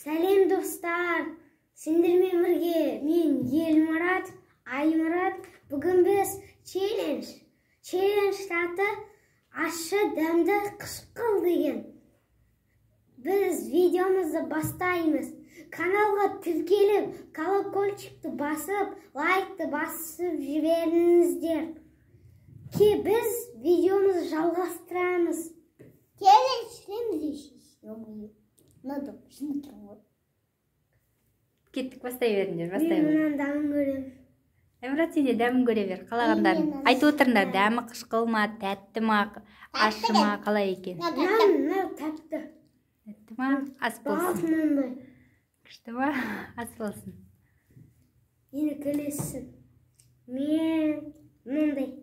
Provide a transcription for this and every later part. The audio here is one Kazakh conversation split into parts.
Сәлем достар, сендермен бірге мен Елмұрат, Аймұрат. Бүгін біз челлендж аты ащы дәмді қышқыл деген. Біз видеомызды бастаймыз. Каналға тіркеліп, колокольчикті басып, лайкты басып жіберіңіздер. Ке біз видеомызды жалғастырамыз. Кеттік, бастай беріңдер, бастай Мен бер. мұнан дәмін көрем. Әмірат, сен де дәмін көре бер, қалағандарын. Айтып отырыңдар, дәмі қышқыл ма, тәтті ма, ащы ма, қалай екен? Мынау тәтті. Тәтті ма, ас болсын. Мынандай. Күшті ма, ас болсын. Ені келесін. Мен мынандай.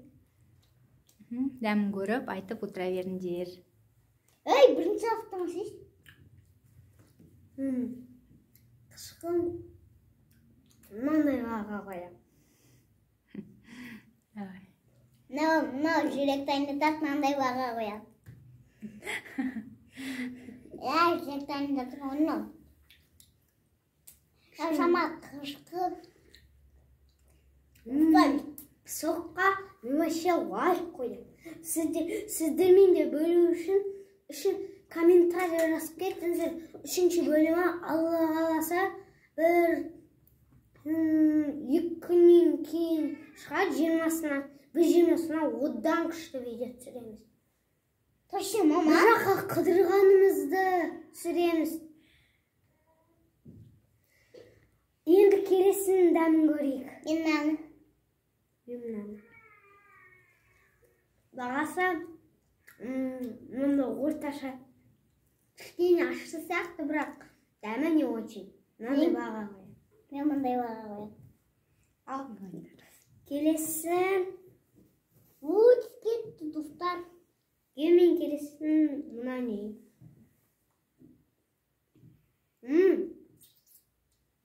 Дәмін көріп, айтып отыра беріңдер. Эй, бірінші аптың сіз. Қышқыл. Мынандай ғаға қоям. Мынау жүректі айнытат, мынандай баға қоям. Жүректі айнытат, мынау. Шама қышқыл. Соққа вообще лайк қоям. Сіздермен де бөлу үшін комментарий жазып кетіңіздер. Үшінші бөлімі Алла қаласа бір 2 күннен кейін шығады, 20-сына. Біз 20-сына одан күшті видео түсіреміз. Точно, мама. Бір жаққа қыдырғанымызды түсіреміз. Енді келесінің дәмін көрейік. Мен мынаны. Бағасы мұнда орташа. Кішкене ашты сияқты, бірақ дәмі не очень. Мынандай баға қоям. Мен мындай баға қоям. Ал, келесін. Өтіп кетті, достар. Мен келесін мұна не?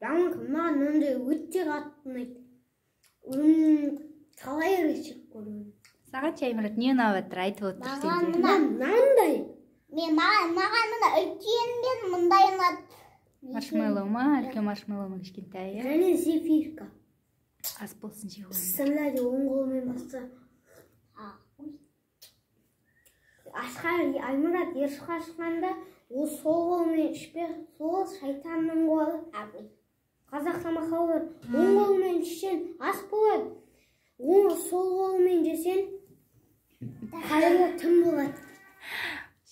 Маған мынандай өтте қатты ұнайды. Қалай речек көрмін. Саған ше, Аймұрат, не ұнап жатыр, айтып отыр сенде. Мынандай. Маған мына үлкенмен мындай ұнады. Маршмеллоу ма, үлкен маршмеллоу ма, кішкентай, иә? Және зефирка. Ас болсын ше ғой. Сымлады оң қолмен басты. Аймұрат ершіға шыққанда, ол сол қолмен ішпек, сол шайтанның қолы. Қазақта мақал бар, оң қолмен ішсен ас болады. Сол қолмен жесен, қайда тым болады.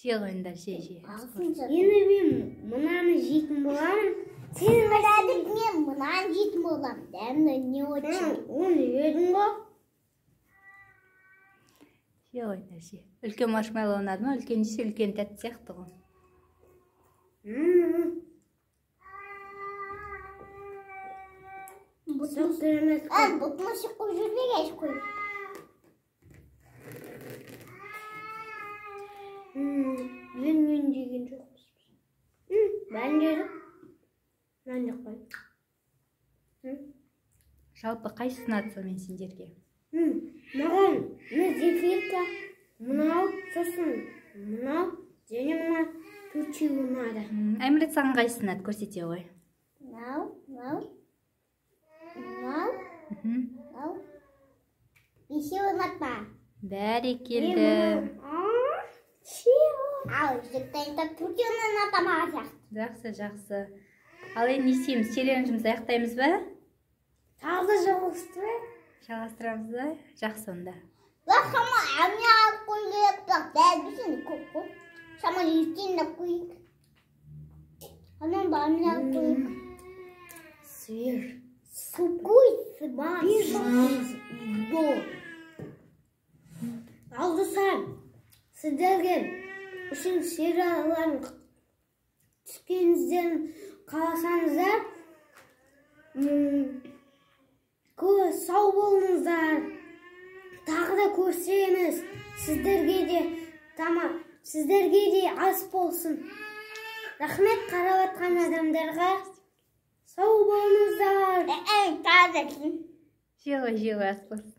Ше қойыңдар, ше. Енді мен мұнаны жейтін боламын. Сен ойладық, мен мұнаны жейтін болам. Дәмі не очень. Оны едің ғой. Ше қойыңдар, ше. Үлкен маршмеллоу ұнады ма? Үлкен жесе, үлкен тәтті сияқты ғой. Бұтын ұшық қой жүрмек әш қой. Мен деген жоқпыз. Бән жедім. Мән жоқ қой. Жалпы қайсы ұнады мен сендерге? Маған мына зефирка, мынау, сосын мынау, және мына төртеу ұнады. Аймұрат, саған қайсы ұнады, көрсете ғой. Мынау. Бесе ұнатма. Бәрекелді. Ал, жүректен төртеу ұнатама сияқты. Жақсы. Ал енді не істейміз? Челленджімізді аяқтаймыз ба? Тағы да жалғастырайық. Жалғастырамыз ба? Жақсы онда. Шама әмне алып қойып, дәл бісін көп қой. Шама ертен де қойып. Анан да әмне алып қойып. Свеж. Сукуй, Ал достар, сіздерге үшін сериаларын түскеніздерін қаласаңыздар, сау болыңыздар. Тағы да көрсеміз, сіздерге де ас болсын. Рахмет қарап атқан адамдарға. Сау болыңыздар. Тағы да. Ше ғой, ас болсын.